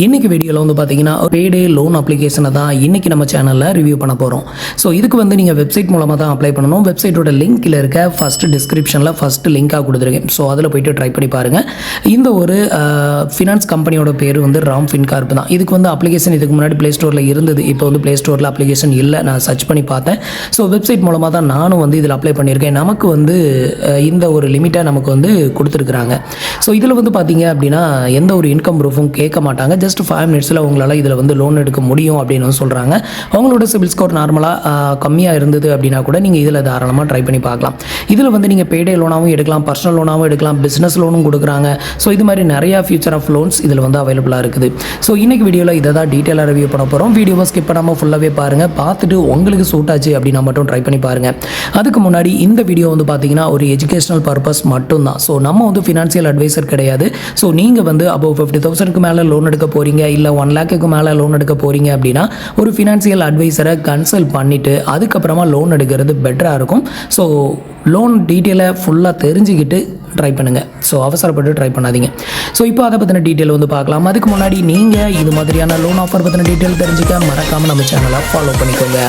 இன்னைக்கு வீடியோவில் வந்து பார்த்தீங்கன்னா பேடே லோன் அப்ளிகேஷனை தான் இன்னைக்கு நம்ம சேனலில் ரிவ்யூ பண்ண போகிறோம். ஸோ இதுக்கு வந்து நீங்கள் வெப்சைட் மூலமாக தான் அப்ளை பண்ணணும். வெப்சைட்டோட லிங்க்கில் இருக்க ஃபஸ்ட்டு டிஸ்கிரிப்ஷனில் ஃபஸ்ட்டு லிங்காக கொடுத்துருக்கேன். ஸோ அதில் போய்ட்டு ட்ரை பண்ணி பாருங்கள். இந்த ஒரு ஃபினான்ஸ் கம்பெனியோட பேர் வந்து ராம் ஃபின்கார்ப் தான். இதுக்கு வந்து அப்ளிகேஷன் இதுக்கு முன்னாடி ப்ளே ஸ்டோரில் இருந்தது. இப்போ வந்து ப்ளே ஸ்டோரில் அப்ளிகேஷன் இல்லை. நான் சர்ச் பண்ணி பார்த்தேன். ஸோ வெப்சைட் மூலமாக தான் நானும் வந்து இதில் அப்ளை பண்ணியிருக்கேன். நமக்கு வந்து இந்த ஒரு லிமிட்டை நமக்கு வந்து கொடுத்துருக்குறாங்க. ஸோ இதில் வந்து பார்த்தீங்க அப்படின்னா எந்த ஒரு இன்கம் ப்ரூஃபும் கேட்க மாட்டாங்க. ஜஸ்ட் 5 மினிட்ஸில் உங்களால் இதில் வந்து லோன் எடுக்க முடியும் அப்படின்னு சொல்கிறாங்க. அவங்களோட சிபில் ஸ்கோர் நார்மலாக கம்மியாக இருந்தது அப்படின்னா கூட நீங்கள் இதில் தாராளமாக ட்ரை பண்ணி பார்க்கலாம். இதில் வந்து நீங்கள் பேடே லோனாகவும் எடுக்கலாம், பர்சனல் லோனாகவும் எடுக்கலாம், பிஸ்னஸ் லோனும் கொடுக்குறாங்க. ஸோ இது மாதிரி நிறையா ஃபியூச்சர் ஆஃப் லோன்ஸ் இதில் வந்து அவைலபிளாக இருக்குது. ஸோ இன்றைக்கி வீடியோவில் இதை தான் டீட்டெயிலாக ரிவ்யூ பண்ண போகிறோம். வீடியோவை ஸ்கிப் பண்ணாமல் ஃபுல்லாகவே பாருங்கள். பார்த்துட்டு உங்களுக்கு சூட் ஆச்சு அப்படின்னா மட்டும் ட்ரை பண்ணி பாருங்கள். அதுக்கு முன்னாடி இந்த வீடியோ வந்து பார்த்தீங்கன்னா ஒரு எஜுகேஷனல் பர்பஸ் மட்டும்தான். ஸோ நம்ம வந்து ஃபினான்ஷியல் அட்வைசர் கிடையாது. ஸோ நீங்கள் வந்து அபவ் 50,000க்கு மேலே லோன் எடுக்க போகிறீங்க, இல்லை 1 லேக்குக்கு மேலே லோன் எடுக்க போகிறீங்க அப்படின்னா ஒரு ஃபினான்ஷியல் அட்வைசரை கன்சல்ட் பண்ணிவிட்டு அதுக்கப்புறமா லோன் எடுக்கிறது பெட்டராக இருக்கும். ஸோ லோன் டீட்டெயிலை ஃபுல்லாக தெரிஞ்சுக்கிட்டு ட்ரை பண்ணுங்கள். ஸோ அவசரப்பட்டு ட்ரை பண்ணாதீங்க. ஸோ இப்போ அதை பற்றின டீட்டெயில் வந்து பார்க்கலாம். அதுக்கு முன்னாடி நீங்கள் இது மாதிரியான லோன் ஆஃபர் பற்றின டீட்டெயில் தெரிஞ்சுக்க மறக்காமல் நம்ம சேனலை ஃபாலோ பண்ணிக்கோங்க.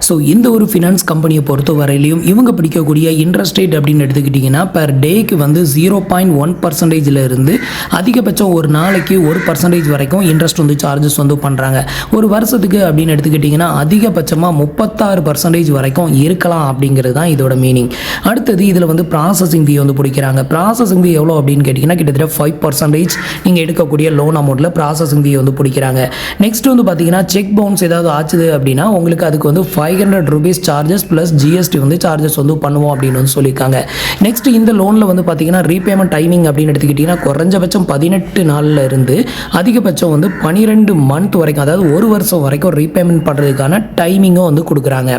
ஸோ இந்த ஒரு ஃபினான்ஸ் கம்பெனியை பொறுத்த வரையிலையும் இவங்க பிடிக்கக்கூடிய இன்ட்ரெஸ்ட் ரேட் அப்படின்னு எடுத்துக்கிட்டிங்கன்னா பெர் டேக்கு வந்து 0.1% இருந்து அதிகபட்சம் ஒரு நாளைக்கு 1% வரைக்கும் இன்ட்ரெஸ்ட் வந்து சார்ஜஸ் வந்து பண்ணுறாங்க. ஒரு வருஷத்துக்கு அப்படின்னு எடுத்துக்கிட்டிங்கன்னா அதிகபட்சமாக 36% வரைக்கும் இருக்கலாம் அப்படிங்கிறது தான் இதோட மீனிங். அடுத்தது இதில் வந்து ப்ராசஸிங் ஃபீ வந்து பிடிக்கிறாங்க. ப்ராசஸிங் ஃபீ எவ்வளோ அப்படின்னு கேட்டிங்கன்னா கிட்டத்தட்ட 5% நீங்கள் எடுக்கக்கூடிய லோன் அமௌண்ட்டில் ப்ராசஸிங் ஃபீ வந்து பிடிக்கிறாங்க. நெக்ஸ்ட் வந்து பார்த்தீங்கன்னா செக் பவுன்ஸ் ஏதாவது ஆச்சுது அப்படின்னா உங்களுக்கு அதுக்கு வந்து 500 rupees சார்ஜஸ் ப்ளஸ் ஜிஎஸ்டி வந்து சார்ஜஸ் வந்து பண்ணுவோம் அப்படின்னு வந்து சொல்லியிருக்காங்க. நெக்ஸ்ட் இந்த லோனில் வந்து பார்த்தீங்கன்னா ரீபேமெண்ட் டைமிங் அப்படின்னு எடுத்துக்கிட்டிங்கன்னா குறைஞ்சபட்சம் 18 நாளில் இருந்து அதிகபட்சம் வந்து 12 மந்த் வரைக்கும், அதாவது ஒரு வருஷம் வரைக்கும் ரீபேமெண்ட் பண்ணுறதுக்கான டைமிங்கும் வந்து கொடுக்குறாங்க.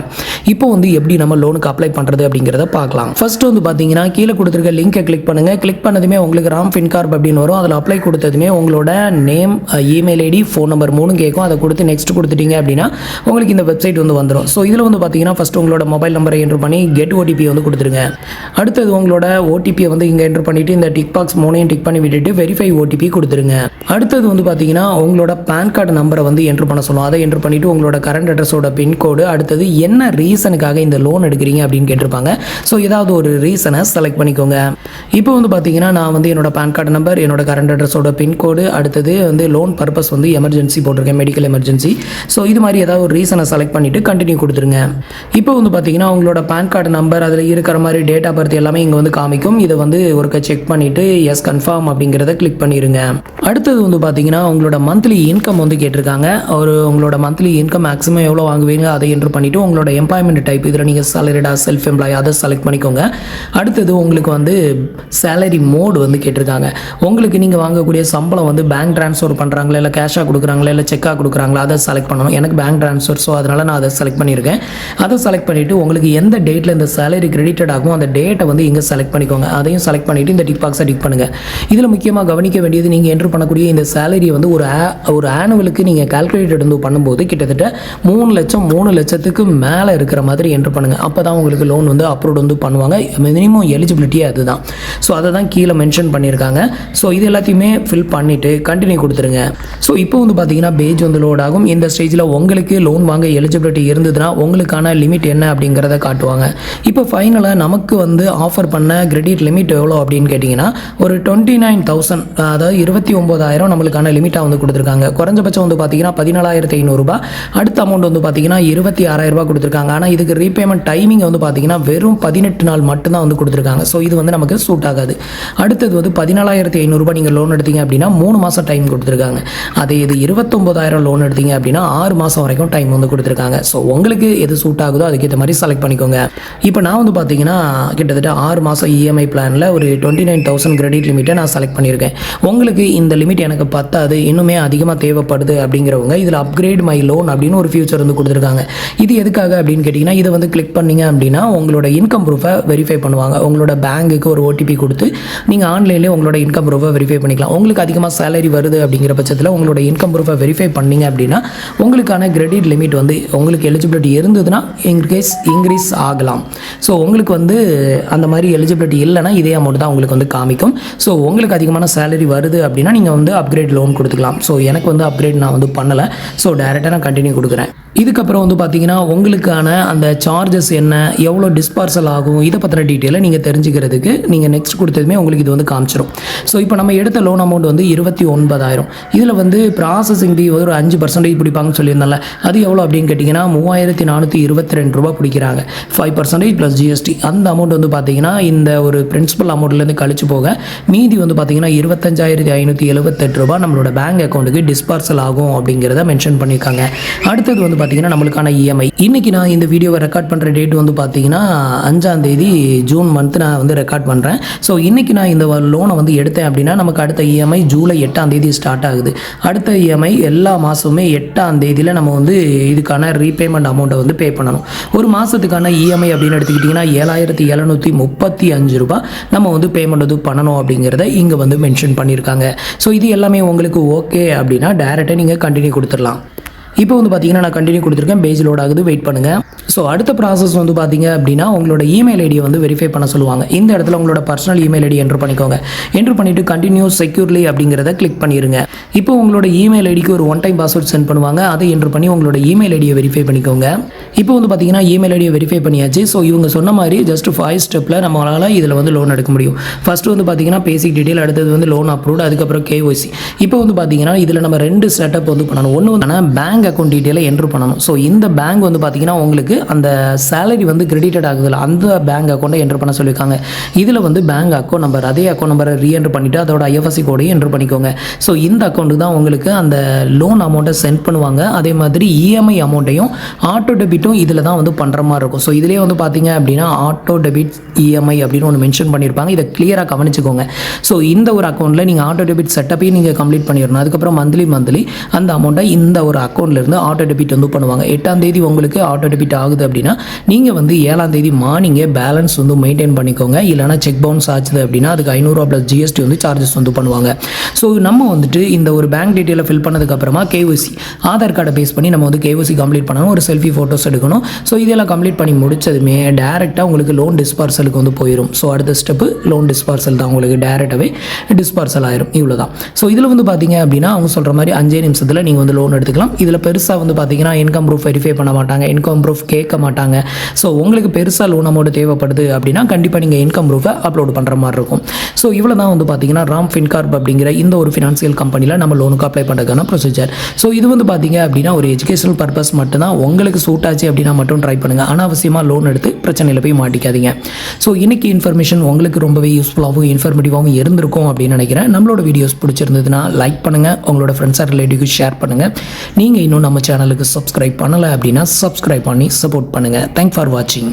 இப்போ வந்து எப்படி நம்ம லோனுக்கு அப்ளை பண்ணுறது அப்படிங்கிறத பார்க்கலாம். ஃபர்ஸ்ட் வந்து பார்த்தீங்கன்னா கீழே கொடுத்துருக்க லிங்கை கிளிக் பண்ணுங்கள். கிளிக் பண்ணதுமே உங்களுக்கு ராம் ஃபின்கார்ப் அப்படின்னு வரும். அதில் அப்ளை கொடுத்ததுமே உங்களோட name, email ID, phone number 3 கேட்கும். அதை கொடுத்து நெக்ஸ்ட் கொடுத்துட்டீங்க அப்படின்னா உங்களுக்கு இந்த வெப்சைட் வந்து வந்துடும். ஸோ இதில் வந்து பார்த்தீங்கன்னா ஃபஸ்ட்டு உங்களோட மொபைல் நம்பரை என்ட்ரு பண்ணி கெட் ஓடிபி வந்து கொடுத்துருங்க. அடுத்தது உங்களோட ஓடிபியை வந்து இங்கே என்ட்ரு பண்ணிவிட்டு இந்த டிக் பாக்ஸ் 3 டிக் பண்ணி விட்டுட்டு வெரிஃபை ஓடிபி கொடுத்துருங்க. அடுத்தது வந்து பார்த்தீங்கன்னா உங்களோட பேன் கார்டு நம்பரை வந்து என்ட்ரு பண்ண சொல்லுவோம். அதை என்ட்ரு பண்ணிவிட்டு உங்களோட கரண்ட் அட்ரஸோட பின்கோடு, அடுத்தது என்ன ரீசனுக்காக இந்த லோன் எடுக்கிறீங்க அப்படின்னு கேட்டிருப்பாங்க. ஸோ ஏதாவது ஒரு ரீசனை செலக்ட் பண்ணிக்கோங்க. இப்போ வந்து பார்த்தீங்கன்னா நான் வந்து என்னோட பேன் கார்டு நம்பர், என்னோட கரண்ட் அட்ரஸோட பின்கோடு, அடுத்தது வந்து லோன் பர்பஸ் வந்து எமர்ஜென்சி போட்டிருக்கேன், மெடிக்கல் எமர்ஜென்சி. ஸோ இது மாதிரி ஏதாவது ஒரு ரீசனை செலக்ட் பண்ணிவிட்டு கண்டினியூ கொடுத்துருங்க. இப்போ வந்து பார்த்தீங்கன்னா உங்களோட பேன் கார்டு நம்பர், அதில் இருக்கிற மாதிரி டேட் ஆஃப் பர்த் எல்லாமே இங்கே வந்து காமிக்கும். இதை வந்து ஒருக்க செக் பண்ணிவிட்டு எஸ் கன்ஃபார்ம் அப்படிங்கிறத கிளிக் பண்ணிடுங்க. அடுத்தது வந்து பார்த்தீங்கன்னா உங்களோட மந்த்லி இன்கம் வந்து கேட்டிருக்காங்க. உங்களோட மந்த்லி இன்கம் மேக்ஸிமம் எவ்வளோ வாங்குவீங்க அதை என்ட்ரு பண்ணிவிட்டு உங்களோட எம்ப்ளாய்மெண்ட் டைப், இதில் நீங்கள் சேலரிடா, செல்ஃப் எம்ப்ளாய், அதை செலக்ட் பண்ணிக்கோங்க. அடுத்தது உங்களுக்கு வந்து சேலரி மோட் வந்து கேட்டிருக்காங்க. உங்களுக்கு நீங்கள் வாங்கக்கூடிய சம்பளம் வந்து பேங்க் ட்ரான்ஸ்ஃபர் பண்ணுறாங்களா, இல்லை கேஷாக கொடுக்குறாங்களா, இல்லை செக்காக கொடுக்குறாங்களா, அதை செலக்ட் பண்ணணும். எனக்கு பேங்க் ட்ரான்ஸ்ஃபர், ஸோ அதனால் நான் அதை செலக்ட் பண்ணியிருக்கேன். அதை செலக்ட் பண்ணிவிட்டு உங்களுக்கு எந்த டேட்டில் இந்த சேலரி கிரெடிட்டட் ஆகும் அந்த டேட்டை வந்து இங்கே செலக்ட் பண்ணிக்கோங்க. அதையும் செலக்ட் பண்ணிவிட்டு இந்த டிக் பாக்ஸை டிக் பண்ணுங்கள். இதில் முக்கியமாக கவனிக்க வேண்டியது நீங்கள் என்ட்ரு பண்ணக்கூடிய இந்த சேலரியை வந்து ஒரு ஆனுவலுக்கு நீங்கள் கால்குலேட்டட் வந்து பண்ணும்போது கிட்டத்தட்ட 3 லட்சத்துக்கு மேலே இருக்கிற மாதிரி என்ட்ரு பண்ணுங்கள். அப்போ தான் உங்களுக்கு லோன் வந்து அப்ரூவ் வந்து பண்ணுவாங்க. மினிமம் எலிஜிபிலிட்டியே அதுதான். ஸோ அதை தான் கீழே மென்ஷன் பண்ணியிருக்காங்க. ஸோ இது எல்லாத்தையுமே ஃபில் பண்ணிவிட்டு கண்டினியூ கொடுத்துருங்க. ஸோ இப்போ வந்து பார்த்தீங்கன்னா பேஜ் வந்து லோட் ஆகும். இந்த ஸ்டேஜில் உங்களுக்கு லோன் வாங்க எலிஜிபிலிட்டி இருந்ததுன்னா உங்களுக்கான லிமிட் என்ன அப்படிங்கிறத காட்டுவாங்க. இப்போ ஃபைனலாக நமக்கு வந்து ஆஃபர் பண்ண கிரெடிட் லிமிட் எவ்வளோ அப்படின்னு கேட்டிங்கன்னா ஒரு 29,000, அதாவது 29,000 நம்மளுக்கான லிமிட்டாக வந்து கொடுத்துருக்காங்க. குறைஞ்சபட்சம் வந்து பார்த்தீங்கன்னா 14,500 ரூபாய். அடுத்த அமௌண்ட் வந்து பார்த்தீங்கன்னா 26,000 ரூபாய் கொடுத்துருக்காங்க. ஆனால் இதுக்கு ரீபேமெண்ட் டைமிங் வந்து பார்த்தீங்கன்னா வெறும் 18 நாள் மட்டும்தான் வந்து கொடுத்துருக்காங்க. ஸோ இது வந்து நமக்கு சூட் ஆகாது. அடுத்தது வந்து 14,500 ரூபாய் நீங்கள் லோன் எடுத்தீங்க அப்படின்னா 3 மாதம் டைம் கொடுத்துருக்காங்க. அதே இது 29,000 லோன் எடுத்தீங்க அப்படின்னா 6 மாதம் வரைக்கும் டைம் வந்து கொடுத்துருக்காங்க. ஸோ உங்களுக்கு எது சூட் ஆகுதோ அதுக்கேற்ற மாதிரி செலக்ட் பண்ணிக்கோங்க. இப்போ நான் வந்து பார்த்தீங்கன்னா கிட்டத்தட்ட 6 மாதம் இஎம்ஐ பிளானில் ஒரு 29,000 கிரெடிட் லிமிட்டை நான் செலக்ட் பண்ணியிருக்கேன். உங்களுக்கு இந்த லிமிட் எனக்கு பத்தாது, இன்னுமே அதிகமாக தேவைப்படுது அப்படிங்கிறவங்க இதில் அப்கிரேட் மை லோன் அப்படின்னு ஒரு ஃபியூச்சர் வந்து கொடுத்துருக்காங்க. இது எதுக்காக அப்படின்னு கேட்டிங்கன்னா இதை வந்து கிளிக் பண்ணிங்க அப்படின்னா உங்களோட இன்கம் ப்ரூஃபை வெரிஃபை பண்ணுவாங்க. உங்களோட பேங்குக்கு ஒரு ஓடிபி கொடுத்து நீங்கள் ஆன்லைன்லேயே உங்களோட இன்கம் ப்ரூஃபை வெரிஃபை பண்ணிக்கலாம். உங்களுக்கு அதிகமாக சேலரி வருது அப்படிங்கிற பட்சத்தில் உங்களோட இன்கம் ப்ரூஃபை வெரிஃபை பண்ணிங்க அப்படின்னா உங்களுக்கான கிரெடிட் லிமிட் வந்து உங்களுக்கு எலிஜிபிலிட்டி இருந்ததுன்னா இன்க்ரீஸ் ஆகலாம். ஸோ உங்களுக்கு வந்து அந்த மாதிரி எலிஜிபிலிட்டி இல்லைனா இதே அமௌண்ட் தான் உங்களுக்கு வந்து காமிக்கும். ஸோ உங்களுக்கு அதிகமான சேலரி வருது அப்படின்னா நீங்கள் வந்து அப்கிரேட் லோன் கொடுத்துக்கலாம். ஸோ எனக்கு வந்து அப்கிரேட் நான் வந்து பண்ணலை. ஸோ டேரெக்டாக நான் கண்டினியூ கொடுக்குறேன். இதுக்கப்புறம் வந்து பார்த்தீங்கன்னா உங்களுக்கான அந்த சார்ஜஸ் என்ன, எவ்வளோ டிஸ்பார்சல் ஆகும், இதை பற்றின டீட்டெயிலை நீங்கள் தெரிஞ்சுக்கிறதுக்கு நீங்கள் நெக்ஸ்ட் கொடுத்ததுமே உங்களுக்கு இது வந்து காமிச்சிடும். ஸோ இப்போ நம்ம எடுத்த லோன் அமௌண்ட் வந்து 29,000. இதில் வந்து ப்ராசஸிங் ஃபீ ஒரு 5% பிடிப்பாங்கன்னு சொல்லியிருந்தால, அது எவ்வளோ அப்படின்னு கேட்டிங்கன்னா 3,422 ரூபா பிடிக்கிறாங்க. 5% ப்ளஸ் ஜிஎஸ்டி. அந்த அமௌண்ட் வந்து பார்த்தீங்கன்னா இந்த ஒரு பிரின்சிபல் அமௌண்ட்லேருந்து கழிச்சு போக மீதி வந்து பார்த்தீங்கன்னா 25,578 ரூபா நம்மளோட பேங்க் அக்கௌண்ட்டுக்கு டிஸ்பார்சல் ஆகும் அப்படிங்கிறத மென்ஷன் பண்ணியிருக்காங்க. அடுத்தது வந்து பார்த்தீங்கன்னா நம்மளுக்கான இஎம்ஐ. இன்றைக்கி நான் இந்த வீடியோவை ரெக்கார்ட் பண்ணுற டேட் வந்து பார்த்தீங்கன்னா 5ஆம் தேதி ஜூன் மந்த் நான் வந்து ரெக்கார்ட் பண்ணுறேன். ஸோ இன்றைக்கி நான் இந்த லோனை வந்து எடுத்தேன் அப்படின்னா நமக்கு அடுத்த இஎம்ஐ ஜூலை 8ஆம் தேதி ஸ்டார்ட் ஆகுது. அடுத்த இஎம்ஐ எல்லா மாதமுமே 8ஆம் தேதியில் நம்ம வந்து இதுக்கான ரீபேமெண்ட் அமௌண்ட்டை வந்து பே பண்ணணும். ஒரு மாதத்துக்கான இஎம்ஐ அப்படின்னு எடுத்துக்கிட்டிங்கன்னா 7,735 ரூபா நம்ம வந்து பேமெண்ட் வந்து பண்ணணும் அப்படிங்கிறத இங்கே வந்து மென்ஷன் பண்ணியிருக்காங்க. ஸோ இது எல்லாமே உங்களுக்கு ஓகே அப்படின்னா டேரெக்டாக நீங்கள் கண்டினியூ கொடுத்துடலாம். இப்போ வந்து பார்த்தீங்கன்னா நான் கண்டினியூ கொடுத்துருக்கேன். பேஜ் லோட் ஆகுது, வெயிட் பண்ணுங்கள். ஸோ அடுத்த ப்ராசஸ் வந்து பார்த்தீங்க அப்படின்னா உங்களோட இமெயில் ஐடியை வந்து வெரிஃபை பண்ண சொல்லுவாங்க. இந்த இடத்துல உங்களோட பர்சனல் இமெயில் ஐடி என்ட்ரு பண்ணிக்கோங்க. என்ட்ரு பண்ணிவிட்டு கண்டினியூ செக்யூர்லி அப்படிங்கிறத கிளிக் பண்ணிடுங்க. இப்போ உங்களோட இமெயில் ஐடிக்கு ஒரு ஒன் டைம் பாஸ்வேர்ட் சென்ட் பண்ணுவாங்க. அதை என்ட்ரு பண்ணி உங்களோட இமெயில் ஐடியை வெரிஃபை பண்ணிக்கோங்க. இப்போ வந்து பார்த்தீங்கன்னா இமெயில் ஐடியை வெரிஃபை பண்ணியாச்சு. ஸோ இவங்க சொன்ன மாதிரி ஜஸ்ட் 5 ஸ்டெப்பில் நம்மளால் இதில் வந்து லோன் எடுக்க முடியும். ஃபஸ்ட்டு வந்து பார்த்தீங்கன்னா பேசிக் டீட்டெயில், அடுத்தது வந்து லோன் அப்ரூவ்டு, அதுக்கப்புறம் KYC. இப்போ வந்து பார்த்தீங்கன்னா இதில் நம்ம 2 செட்டப் வந்து பண்ணணும். ஒன்று வந்து பேங்க் அக்கௌண்ட் டீட்டெயிலை என்ட்ரு பண்ணணும். ஸோ இந்த பேங்க் வந்து பார்த்தீங்கன்னா உங்களுக்கு அந்த சேலரி வந்து கிரெடிட்டட் ஆகுதுல்ல, அந்த பேங்க் அக்கௌண்ட்டை என்ட்ரு பண்ண சொல்லியிருக்காங்க. இதில் வந்து பேங்க் அக்கௌண்ட் நம்பர், அதே அக்கௌண்ட் நம்பரை ரீஎன்ட்ரு பண்ணிவிட்டு அதோட IFSC கோடையும் என்ட்ரு பண்ணிக்கோங்க. ஸோ இந்த அக்கௌண்ட்டுக்கு தான் உங்களுக்கு அந்த லோன் அமௌண்ட்டை சென்ட் பண்ணுவாங்க. அதே மாதிரி இஎம்ஐ அமௌண்ட்டையும் ஆட்டோ டெபிட்டும் இதில் தான் வந்து பண்ணுற மாதிரி இருக்கும். ஸோ இதிலே வந்து பார்த்தீங்க அப்படின்னா ஆட்டோ டெபிட் இஎம்ஐ அப்படின்னு ஒன்று மென்ஷன் பண்ணியிருப்பாங்க. இதை கிளியராக கவனிச்சுக்கோங்க. ஸோ இந்த ஒரு அக்கௌண்ட்டில் நீங்கள் ஆட்டோ டெபிட் செட்டப்பையும் நீங்கள் கம்ப்ளீட் பண்ணிடணும். அதுக்கப்புறம் மந்த்லி அந்த அமௌண்ட்டை இந்த ஒரு அக்கௌண்ட்லேருந்து ஆட்டோ டெபிட் வந்து பண்ணுவாங்க. 8ஆம் தேதி உங்களுக்கு ஆட்டோ டெபிட் ஆகுது அப்படின்னா நீங்கள் வந்து 7ஆம் தேதி மார்னிங்கே பேலன்ஸ் வந்து மெயின்டைன் பண்ணிக்கோங்க. இல்லைனா செக் பவுன்ஸ் ஆச்சுது அப்படின்னா அதுக்கு 500 ரூபா ப்ளஸ் ஜிஎஸ்டி வந்து சார்ஜஸ் வந்து பண்ணுவாங்க. ஸோ நம்ம வந்துட்டு இந்த ஒரு பேங்க் டீட்டெயிலை ஃபில் பண்ணதுக்கப்புறமா KYC ஆதார் கார்டை பேஸ் பண்ணி நம்ம வந்து KYC கம்ப்ளீட் பண்ணணும். ஒரு செல்ஃபி ஃபோட்டோஸ் எடுக்கணும். ஸோ இதெல்லாம் கம்ப்ளீட் பண்ணி முடிச்சதுமே டேரெக்டாக உங்களுக்கு லோன் டிஸ்பார்சலுக்கு வந்து போயிடும். ஸோ அடுத்த ஸ்டெப்பு லோன் டிஸ்பார்சல் தான். உங்களுக்கு டேரெக்டாகவே டிஸ்பார்சல் ஆயிரும். இவ்வளோ தான். ஸோ இதில் வந்து பார்த்தீங்க அப்படின்னா அவங்க சொல்கிற மாதிரி 5 நிமிஷத்தில் நீங்கள் வந்து லோன் எடுத்துக்கலாம். இதில் பெருசாக வந்து பார்த்தீங்கன்னா இன்கம் ப்ரூஃப் வெரிஃபை பண்ண மாட்டாங்க, இன்கம் ப்ரூஃப் கேட்க மாட்டாங்க. ஸோ உங்களுக்கு பெருசாக லோன் அமௌண்ட் தேவைப்படுது அப்படின்னா கண்டிப்பாக நீங்கள் இன்கம் ப்ரூஃபை அப்லோட் பண்ணுற மாதிரி இருக்கும். ஸோ இவ்வளோ தான் வந்து பார்த்தீங்கன்னா ராம் ஃபின்கார்ப் அப்படிங்கிற இந்த ஒரு ஃபினான்சியல் கம்பெனியில் நம்ம லோனுக்கு அப்ளை பண்ணுறதுக்கான ப்ரொசீஜர். ஸோ இது வந்து பார்த்தீங்க அப்படின்னா ஒரு எஜுகேஷனல் பர்பஸ் மட்டும்தான். உங்களுக்கு சூட் ஆச்சு அப்படின்னா மட்டும் ட்ரை பண்ணுங்கள். அனாவசியமாக லோன் எடுத்து பிரச்சனையில் போய் மாட்டிக்காதீங்க. ஸோ இன்றைக்கி இன்ஃபர்மேஷன் உங்களுக்கு ரொம்பவே யூஸ்ஃபுல்லாகவும் இன்ஃபர்மேட்டிவாகவும் இருந்திருக்கும் அப்படின்னு நினைக்கிறேன். நம்மளோட வீடியோஸ் பிடிச்சிருந்ததுன்னா லைக் பண்ணுங்கள், உங்களோட ஃப்ரெண்ட்ஸ் அண்ட் ரிலேட்டிவ்க்கு ஷேர் பண்ணுங்கள். நீங்கள் இன்னும் நம்ம சேனலுக்கு சப்ஸ்கிரைப் பண்ணலை அப்படின்னா சப்ஸ்கிரைப் பண்ணி சப்போர்ட் பண்ணுங்கள். தேங்க்ஸ் ஃபார் வாட்சிங்.